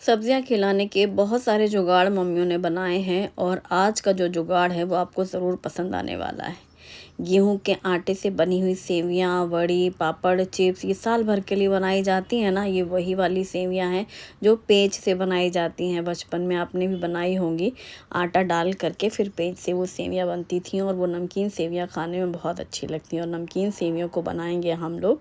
सब्जियां खिलाने के बहुत सारे जुगाड़ मम्मियों ने बनाए हैं और आज का जो जुगाड़ है वो आपको ज़रूर पसंद आने वाला है। गेहूं के आटे से बनी हुई सेवियां, बड़ी, पापड़, चिप्स ये साल भर के लिए बनाई जाती हैं ना। ये वही वाली सेवियां हैं जो पेज से बनाई जाती हैं। बचपन में आपने भी बनाई होंगी। आटा डाल करके फिर पेज से वो सेवियां बनती थी और वो नमकीन सेवियां खाने में बहुत अच्छी लगती हैं। और नमकीन सेवियों को बनाएंगे हम लोग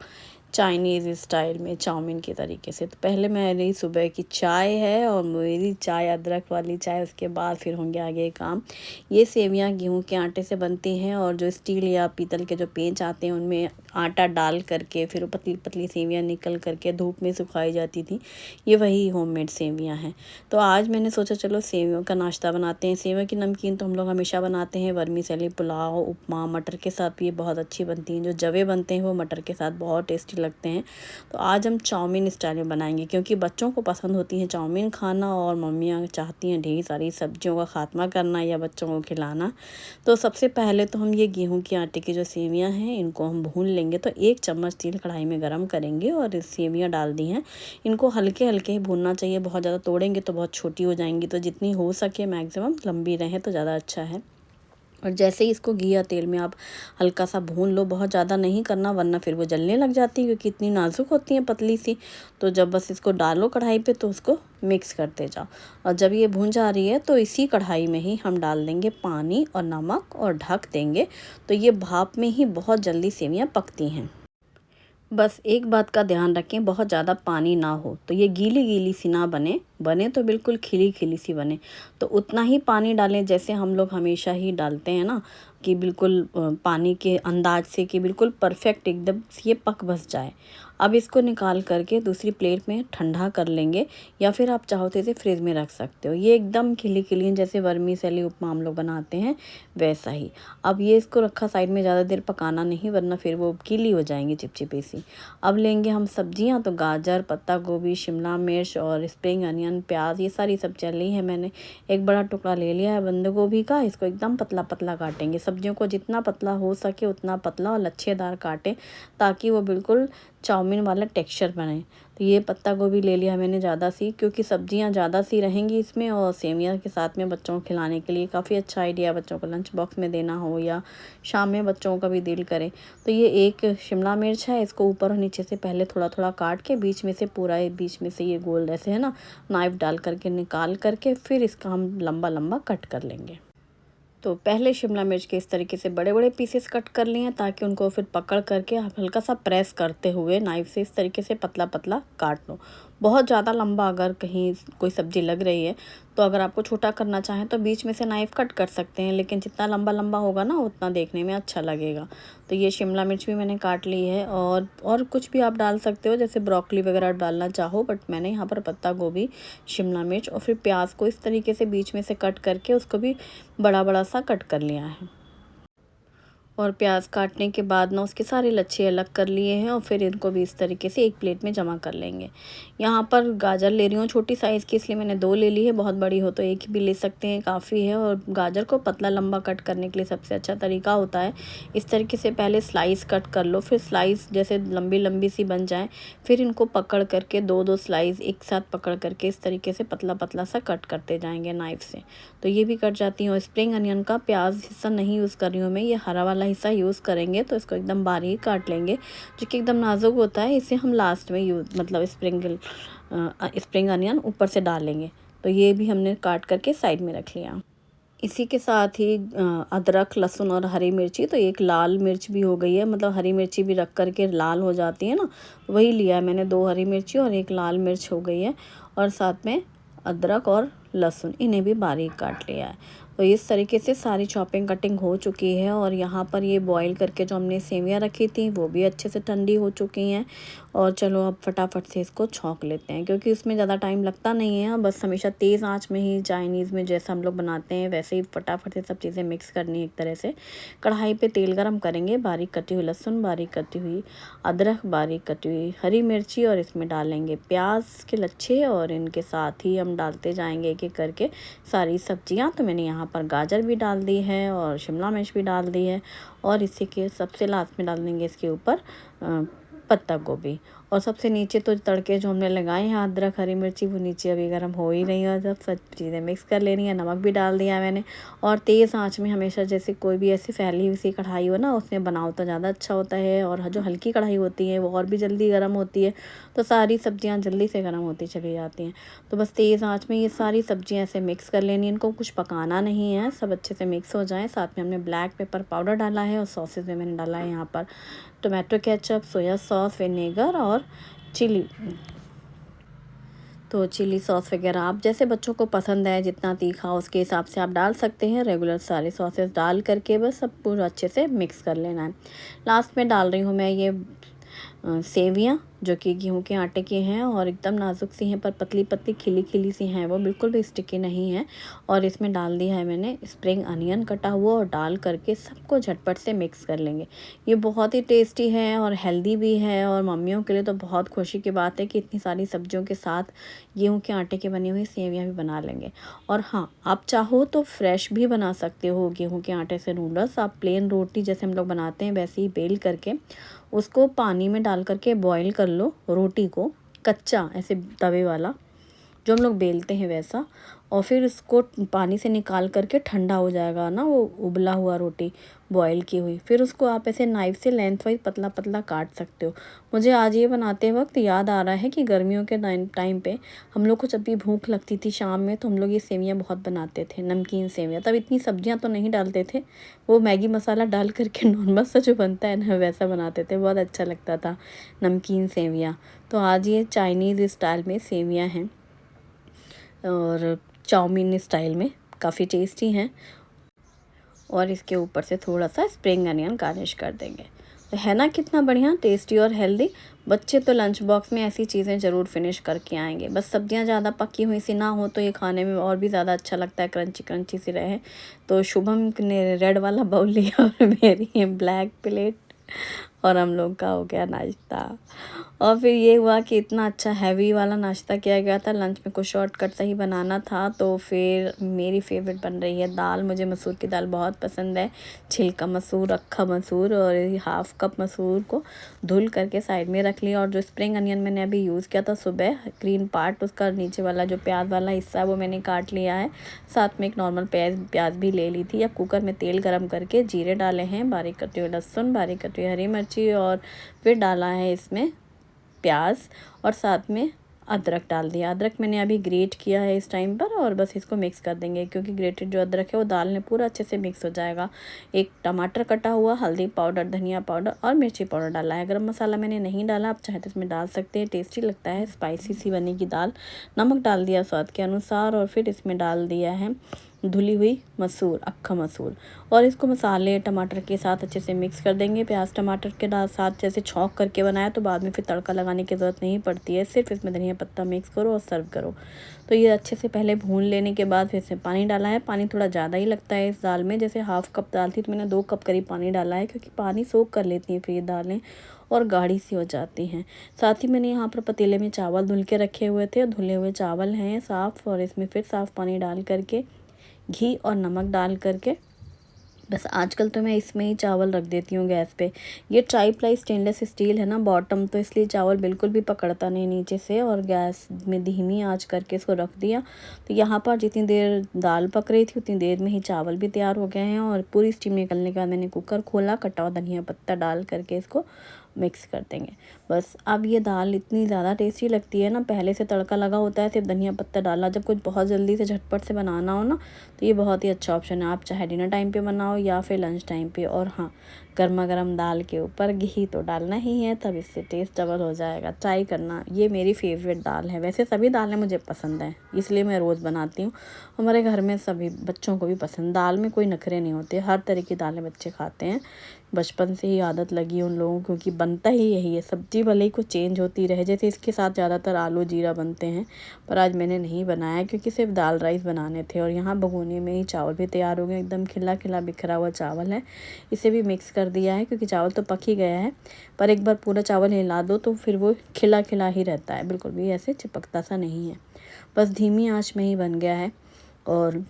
चाइनीज़ स्टाइल में, चाउमीन के तरीके से। तो पहले मेरी सुबह की चाय है और मेरी चाय अदरक वाली चाय, उसके बाद फिर होंगे आगे काम। ये सेवियां गेहूं के आटे से बनती हैं और जो स्टील या पीतल के जो पेंच आते हैं उनमें आटा डाल करके फिर पतली पतली सेवियां निकल करके धूप में सुखाई जाती थी। ये वही होममेड सेवियां हैं। तो आज मैंने सोचा चलो सेवियों का नाश्ता बनाते हैं। सेवियों की नमकीन तो हम लोग हमेशा बनाते हैं, वर्मीसेली पुलाव, उपमा, मटर के साथ भी ये बहुत अच्छी बनती हैं। जो जवे बनते हैं वो मटर के साथ बहुत टेस्टी लगते हैं। तो आज हम चाउमीन स्टाइल में बनाएंगे क्योंकि बच्चों को पसंद होती है चाउमीन खाना और मम्मियाँ चाहती हैं ढेर सारी सब्जियों का खात्मा करना या बच्चों को खिलाना। तो सबसे पहले तो हम ये गेहूं के आटे की जो सेवियां हैं इनको हम भून लेंगे। तो 1 चम्मच तेल कढ़ाई में गरम करेंगे और सेवियां डाल दी हैं। इनको हल्के हल्के ही भूनना चाहिए, बहुत ज़्यादा तोड़ेंगे तो बहुत छोटी हो जाएंगी। तो जितनी हो सके मैक्सिमम लंबी रहे तो ज़्यादा अच्छा है। और जैसे ही इसको घी या तेल में आप हल्का सा भून लो, बहुत ज़्यादा नहीं करना वरना फिर वो जलने लग जाती है क्योंकि इतनी नाजुक होती हैं पतली सी। तो जब बस इसको डालो कढ़ाई पे तो उसको मिक्स करते जाओ। और जब ये भून जा रही है तो इसी कढ़ाई में ही हम डाल देंगे पानी और नमक और ढक देंगे। तो ये भाप में ही बहुत जल्दी सेवियां पकती हैं। बस एक बात का ध्यान रखें, बहुत ज़्यादा पानी ना हो, तो ये गीली गीली सी ना बने तो बिल्कुल खिली खिली सी बने। तो उतना ही पानी डालें जैसे हम लोग हमेशा ही डालते हैं ना, कि बिल्कुल पानी के अंदाज से कि बिल्कुल परफेक्ट एकदम ये पक बस जाए। अब इसको निकाल करके दूसरी प्लेट में ठंडा कर लेंगे या फिर आप चाहो तो इसे फ्रिज में रख सकते हो। ये एकदम खिली खिली जैसे वर्मीसेली उपमा हम लोग बनाते हैं वैसा ही। अब ये इसको रखा साइड में, ज़्यादा देर पकाना नहीं वरना फिर वो गीली हो जाएंगी चिपचिपी सी। अब लेंगे हम सब्जियां। तो गाजर, पत्ता गोभी, शिमला मिर्च और स्प्रिंग अनियन, प्याज, ये सारी सब्जियां ली है मैंने। एक बड़ा टुकड़ा ले लिया है बंद गोभी का, इसको एकदम पतला पतला काटेंगे। सब्जियों को जितना पतला हो सके उतना पतला और लच्छेदार काटें ताकि वो बिल्कुल चाउमीन वाला टेक्सचर बने। तो ये पत्ता गोभी ले लिया मैंने ज़्यादा सी, क्योंकि सब्जियां ज़्यादा सी रहेंगी इसमें और सेवियां के साथ में बच्चों को खिलाने के लिए काफ़ी अच्छा आइडिया। बच्चों को लंच बॉक्स में देना हो या शाम में बच्चों का भी दिल करे। तो ये एक शिमला मिर्च है, इसको ऊपर और नीचे से पहले थोड़ा थोड़ा काट के बीच में से पूरा बीच में से ये गोल ऐसे है ना, नाइफ डाल करके निकाल करके फिर इसका हम लंबा लंबा कट कर लेंगे। तो पहले शिमला मिर्च के इस तरीके से बड़े बड़े पीसेस कट कर लिए हैं ताकि उनको फिर पकड़ करके आप हल्का सा प्रेस करते हुए नाइफ से इस तरीके से पतला पतला काट लो। बहुत ज़्यादा लंबा अगर कहीं कोई सब्ज़ी लग रही है तो अगर आपको छोटा करना चाहें तो बीच में से नाइफ कट कर सकते हैं, लेकिन जितना लंबा लंबा होगा ना उतना देखने में अच्छा लगेगा। तो ये शिमला मिर्च भी मैंने काट ली है और कुछ भी आप डाल सकते हो जैसे ब्रोकली वगैरह डालना चाहो, बट मैंने यहाँ पर पत्ता गोभी, शिमला मिर्च और फिर प्याज को इस तरीके से बीच में से कट करके उसको भी बड़ा बड़ा सा कट कर लिया है। और प्याज काटने के बाद ना उसके सारे लच्छे अलग कर लिए हैं और फिर इनको भी इस तरीके से एक प्लेट में जमा कर लेंगे। यहाँ पर गाजर ले रही हूँ छोटी साइज़ की, इसलिए मैंने 2 ले ली है। बहुत बड़ी हो तो एक भी ले सकते हैं, काफ़ी है। और गाजर को पतला लंबा कट करने के लिए सबसे अच्छा तरीका होता है इस तरीके से पहले स्लाइस कट कर लो, फिर स्लाइस जैसे लंबी लंबी सी बन जाए फिर इनको पकड़ करके 2-2 स्लाइस एक साथ पकड़ करके इस तरीके से पतला पतला सा कट करते जाएंगे नाइफ से। तो ये भी कट जाती हैं। और स्प्रिंग अनियन का प्याज हिस्सा नहीं यूज़ कर रही हूँ मैं, ये हरा वाला हिस्सा यूज़ करेंगे। तो इसको एकदम बारीक काट लेंगे, जो कि एकदम नाजुक होता है, इसे हम लास्ट में यूज़ मतलब स्प्रिंग अनियन ऊपर से डालेंगे। तो ये भी हमने काट करके साइड में रख लिया। इसी के साथ ही अदरक, लहसुन और हरी मिर्ची, तो एक लाल मिर्च भी हो गई है, मतलब हरी मिर्ची भी रख करके लाल हो जाती है ना, वही लिया है मैंने। 2 हरी मिर्ची और 1 लाल मिर्च हो गई है और साथ में अदरक और लहसुन, इन्हें भी बारीक काट लिया है। तो इस तरीके से सारी चॉपिंग कटिंग हो चुकी है। और यहाँ पर ये बॉईल करके जो हमने सेवियां रखी थी वो भी अच्छे से ठंडी हो चुकी हैं। और चलो अब फटाफट से इसको छौंक लेते हैं क्योंकि उसमें ज़्यादा टाइम लगता नहीं है। बस हमेशा तेज़ आंच में ही चाइनीज़ में जैसा हम लोग बनाते हैं वैसे ही फटाफट से सब चीज़ें मिक्स करनी है एक तरह से। कढ़ाई पे तेल गरम करेंगे, बारीक कटी हुई लहसुन, बारीक कटी हुई अदरक, बारीक कटी हुई हरी मिर्ची और इसमें डालेंगे प्याज के लच्छे और इनके साथ ही हम डालते जाएंगे एक एक करके सारी सब्जियां। तो मैंने यहाँ पर गाजर भी डाल दी है और शिमला मिर्च भी डाल दी है और इसी के सबसे लास्ट में डाल देंगे इसके ऊपर पत्ता गोभी। और सबसे नीचे तो तड़के जो हमने लगाए हैं अदरक हरी मिर्ची वो नीचे अभी गर्म हो ही रही है। जब सब चीज़ें मिक्स कर लेनी है, नमक भी डाल दिया मैंने। और तेज़ आंच में हमेशा जैसे कोई भी ऐसी फैली हुई सी कढ़ाई हो ना उसमें बनाओ तो ज़्यादा अच्छा होता है। और जो हल्की कढ़ाई होती है वो और भी जल्दी गर्म होती है, तो सारी सब्जियाँ जल्दी से गर्म होती चली जाती हैं। तो बस तेज़ आँच में ये सारी सब्जियाँ ऐसे मिक्स कर लेनी, इनको कुछ पकाना नहीं है, सब अच्छे से मिक्स हो जाएँ। साथ में हमने ब्लैक पेपर पाउडर डाला है और सॉसेस में मैंने डाला है यहाँ पर tomato ketchup, soya sauce, vinegar और चिली। तो चिली सॉस वगैरह आप जैसे बच्चों को पसंद है जितना तीखा उसके हिसाब से आप डाल सकते हैं। रेगुलर सारे सॉसेस डाल करके बस सब पूरा अच्छे से मिक्स कर लेना है। लास्ट में डाल रही हूँ मैं ये सेवियाँ जो कि गेहूं के आटे की हैं और एकदम नाजुक सी हैं पर पतली पतली खिली खिली सी हैं, वो बिल्कुल भी स्टिकी नहीं है। और इसमें डाल दिया है मैंने स्प्रिंग अनियन कटा हुआ और डाल करके सबको झटपट से मिक्स कर लेंगे। ये बहुत ही टेस्टी है और हेल्दी भी है और मम्मियों के लिए तो बहुत खुशी की बात है कि इतनी सारी सब्जियों के साथ गेहूं के आटे की बनी हुई सेवियाँ भी बना लेंगे। और हाँ, आप चाहो तो फ्रेश भी बना सकते हो गेहूं के आटे से नूडल्स। आप प्लेन रोटी जैसे हम लोग बनाते हैं वैसे ही बेल करके उसको पानी में डाल करके बॉईल कर लो रोटी को, कच्चा ऐसे तवे वाला जो हम लोग बेलते हैं वैसा। और फिर इसको पानी से निकाल करके ठंडा हो जाएगा ना वो उबला हुआ रोटी बॉईल की हुई, फिर उसको आप ऐसे नाइफ से लेंथ वाइज पतला पतला काट सकते हो। मुझे आज ये बनाते वक्त याद आ रहा है कि गर्मियों के टाइम पे हम लोग को जब भी भूख लगती थी शाम में तो हम लोग ये सेवियाँ बहुत बनाते थे, नमकीन सेवियाँ। तब इतनी सब्जियाँ तो नहीं डालते थे, वो मैगी मसाला डाल करके नॉर्मल सा जो बनता है ना वैसा बनाते थे, बहुत अच्छा लगता था नमकीन सेवियाँ। तो आज ये चाइनीज़ स्टाइल में सेवियाँ हैं और चाउमीन स्टाइल में काफ़ी टेस्टी हैं। और इसके ऊपर से थोड़ा सा स्प्रिंग अनियन गार्निश कर देंगे। तो है ना कितना बढ़िया टेस्टी और हेल्दी। बच्चे तो लंच बॉक्स में ऐसी चीज़ें ज़रूर फिनिश करके आएंगे। बस सब्जियां ज़्यादा पकी हुई सी ना हो तो ये खाने में और भी ज़्यादा अच्छा लगता है, क्रंची क्रंची सी रहे। तो शुभम ने रेड वाला बाउल लिया और मेरी है ब्लैक प्लेट और हम लोग का हो गया नाश्ता। और फिर ये हुआ कि इतना अच्छा हैवी वाला नाश्ता किया गया था, लंच में कुछ शॉर्टकट सही बनाना था। तो फिर मेरी फेवरेट बन रही है दाल। मुझे मसूर की दाल बहुत पसंद है, छिलका मसूर, अक्खा मसूर। और हाफ कप मसूर को धुल करके साइड में रख लिया। और जो स्प्रिंग अनियन मैंने अभी यूज़ किया था सुबह, ग्रीन पार्ट उसका नीचे वाला जो प्याज वाला हिस्सा है वो मैंने काट लिया है। साथ में एक नॉर्मल प्याज भी ले ली थी। अब कुकर में तेल गरम करके जीरे डाले हैं, बारीक कटी हुई लहसुन, बारीक कटी हुई हरी मिर्ची और फिर डाला है इसमें प्याज और साथ में अदरक डाल दिया। अदरक मैंने अभी ग्रेट किया है इस टाइम पर और बस इसको मिक्स कर देंगे क्योंकि ग्रेटेड जो अदरक है वो दाल में पूरा अच्छे से मिक्स हो जाएगा। एक टमाटर कटा हुआ, हल्दी पाउडर, धनिया पाउडर और मिर्ची पाउडर डाला है। गरम मसाला मैंने नहीं डाला, आप चाहे तो इसमें डाल सकते हैं, टेस्टी लगता है, स्पाइसी सी बनेगी दाल। नमक डाल दिया स्वाद के अनुसार और फिर इसमें डाल दिया है धुली हुई मसूर, अक्खा मसूर। और इसको मसाले टमाटर के साथ अच्छे से मिक्स कर देंगे। प्याज टमाटर के साथ जैसे छौंक करके बनाया तो बाद में फिर तड़का लगाने की ज़रूरत नहीं पड़ती है, सिर्फ इसमें धनिया पत्ता मिक्स करो और सर्व करो। तो ये अच्छे से पहले भून लेने के बाद फिर इसमें पानी डाला है। पानी थोड़ा ज़्यादा ही लगता है इस दाल में, जैसे हाफ़ कप दाल थी तो मैंने 2 कप करीब पानी डाला है क्योंकि पानी सोख कर लेती हैं फिर ये दालें और गाढ़ी सी हो जाती हैं। साथ ही मैंने यहाँ पर पतीले में चावल धुल के रखे हुए थे, धुले हुए चावल हैं साफ़, और इसमें फिर साफ़ पानी डाल करके घी और नमक डाल करके बस आजकल तो मैं इसमें ही चावल रख देती हूँ गैस पे। ये ट्राई प्लाई स्टेनलेस स्टील है ना बॉटम, तो इसलिए चावल बिल्कुल भी पकड़ता नहीं नीचे से। और गैस में धीमी आंच करके इसको रख दिया। तो यहाँ पर जितनी देर दाल पक रही थी उतनी देर में ही चावल भी तैयार हो गए हैं। और पूरी स्टीम निकलने के बाद मैंने कुकर खोला, कटा हुआ धनिया पत्ता डाल करके इसको मिक्स कर देंगे। बस अब ये दाल इतनी ज़्यादा टेस्टी लगती है ना, पहले से तड़का लगा होता है, सिर्फ धनिया पत्ता डाला। जब कुछ बहुत जल्दी से झटपट से बनाना हो ना तो ये बहुत ही अच्छा ऑप्शन है। आप चाहे डिनर टाइम पे बनाओ या फिर लंच टाइम पे। और हाँ, गर्मा गर्म दाल के ऊपर घी तो डालना ही है, तब इससे टेस्ट डबल हो जाएगा। ट्राई करना, ये मेरी फेवरेट दाल है। वैसे सभी दालें मुझे पसंद हैं इसलिए मैं रोज़ बनाती हूँ। हमारे घर में सभी बच्चों को भी पसंद, दाल में कोई नखरे नहीं होते, हर तरह की दालें बच्चे खाते हैं। बचपन से ही आदत लगी उन लोगों को, क्योंकि बनता ही यही है। सब्जी भले ही कुछ चेंज होती रहे, जैसे इसके साथ ज़्यादातर आलू जीरा बनते हैं, पर आज मैंने नहीं बनाया क्योंकि सिर्फ दाल राइस बनाने थे। और यहाँ भगोने में ही चावल भी तैयार हो गए, एकदम खिला खिला बिखरा हुआ चावल है। इसे भी मिक्स कर दिया है क्योंकि चावल तो पक ही गया है, पर एक बार पूरा चावल हिला दो तो फिर वो खिला खिला ही रहता है, बिल्कुल भी ऐसे चिपकता सा नहीं है। बस धीमी आँच में ही बन गया है और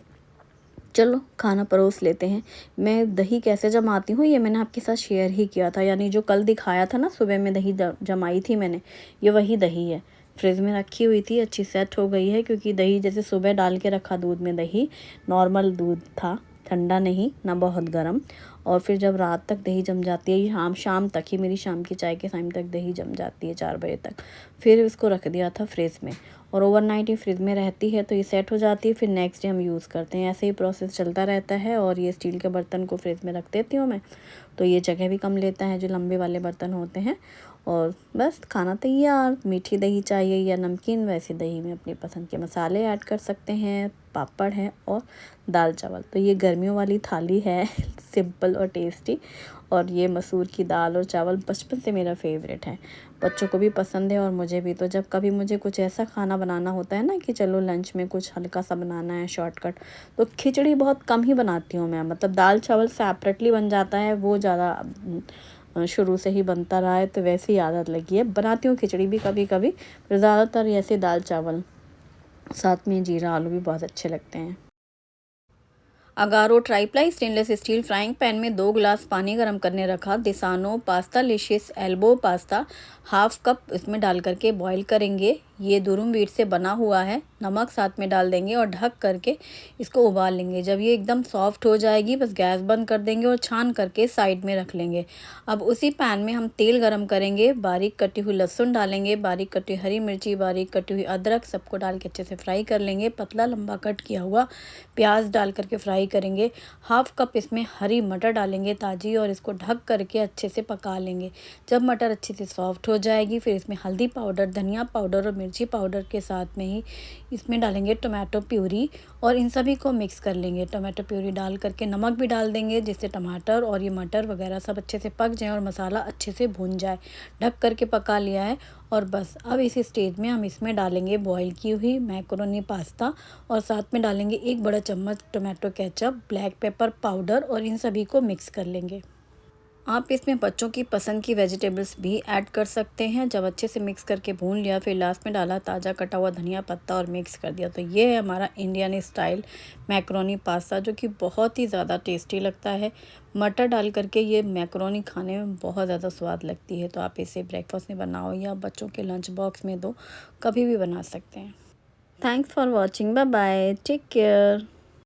चलो खाना परोस लेते हैं। मैं दही कैसे जमाती हूँ ये मैंने आपके साथ शेयर ही किया था, यानी जो कल दिखाया था ना सुबह में दही जमाई थी मैंने, ये वही दही है। फ्रिज में रखी हुई थी, अच्छी सेट हो गई है, क्योंकि दही जैसे सुबह डाल के रखा दूध में, दही नॉर्मल दूध था, ठंडा नहीं ना बहुत गर्म। और फिर जब रात तक दही जम जाती है, शाम शाम तक ही, मेरी शाम की चाय के टाइम तक दही जम जाती है 4 बजे तक। फिर इसको रख दिया था फ्रिज में, और ओवरनाइट ये फ्रिज में रहती है तो ये सेट हो जाती है, फिर नेक्स्ट डे हम यूज़ करते हैं। ऐसे ही प्रोसेस चलता रहता है। और ये स्टील के बर्तन को फ्रिज में रख देती हूँ मैं, तो ये जगह भी कम लेता है जो लंबे वाले बर्तन होते हैं। और बस खाना तैयार। मीठी दही चाहिए या नमकीन, वैसे दही में अपनी पसंद के मसाले ऐड कर सकते हैं, पापड़ है और दाल चावल। तो ये गर्मियों वाली थाली है सिंपल और टेस्टी। और ये मसूर की दाल और चावल बचपन से मेरा फेवरेट है, बच्चों को भी पसंद है और मुझे भी। तो जब कभी मुझे कुछ ऐसा खाना बनाना होता है ना कि चलो लंच में कुछ हल्का सा बनाना है शॉर्टकट, तो खिचड़ी बहुत कम ही बनाती हूँ मैं। मतलब दाल चावल सेपरेटली बन जाता है, वो ज़्यादा शुरू से ही बनता रहा है, तो वैसे ही आदत लगी है। बनाती हूँ खिचड़ी भी कभी कभी, पर ज़्यादातर ऐसे दाल चावल, साथ में जीरा आलू भी बहुत अच्छे लगते हैं। Agaro triply stainless steel frying pan में 2 गिलास पानी गर्म करने रखा। Disano pasta licious elbow pasta half cup इसमें डाल करके बॉईल करेंगे। ये दुरुम वीट से बना हुआ है। नमक साथ में डाल देंगे और ढक करके इसको उबाल लेंगे। जब ये एकदम सॉफ्ट हो जाएगी बस गैस बंद कर देंगे और छान करके साइड में रख लेंगे। अब उसी पैन में हम तेल गरम करेंगे, बारीक कटी हुई लहसुन डालेंगे, बारीक कटी हरी मिर्ची, बारीक कटी हुई अदरक, सबको डाल के अच्छे से फ्राई कर लेंगे। पतला लंबा कट किया हुआ प्याज डाल करके फ्राई करेंगे। हाफ कप इसमें हरी मटर डालेंगे ताज़ी, और इसको ढक करके अच्छे से पका लेंगे। जब मटर अच्छे से सॉफ्ट हो जाएगी फिर इसमें हल्दी पाउडर, धनिया पाउडर और मिर्ची पाउडर के साथ में ही इसमें डालेंगे टोमेटो प्यूरी, और इन सभी को मिक्स कर लेंगे। टोमेटो प्यूरी डाल करके नमक भी डाल देंगे, जिससे टमाटर और ये मटर वगैरह सब अच्छे से पक जाए और मसाला अच्छे से भून जाए। ढक करके पका लिया है। और बस अब इस स्टेज में हम इसमें डालेंगे बॉईल की हुई मैक्रोनी पास्ता, और साथ में डालेंगे 1 बड़ा चम्मच tomato ketchup, black pepper powder, और इन सभी को मिक्स कर लेंगे। आप इसमें बच्चों की पसंद की वेजिटेबल्स भी ऐड कर सकते हैं। जब अच्छे से मिक्स करके भून लिया फिर लास्ट में डाला ताज़ा कटा हुआ धनिया पत्ता और मिक्स कर दिया। तो ये है हमारा इंडियन स्टाइल मैक्रोनी पास्ता, जो कि बहुत ही ज़्यादा टेस्टी लगता है। मटर डाल करके ये मैक्रोनी खाने में बहुत ज़्यादा स्वाद लगती है। तो आप इसे ब्रेकफास्ट में बनाओ या बच्चों के लंच बॉक्स में दो, कभी भी बना सकते हैं। Thanks for watching, bye bye, take care.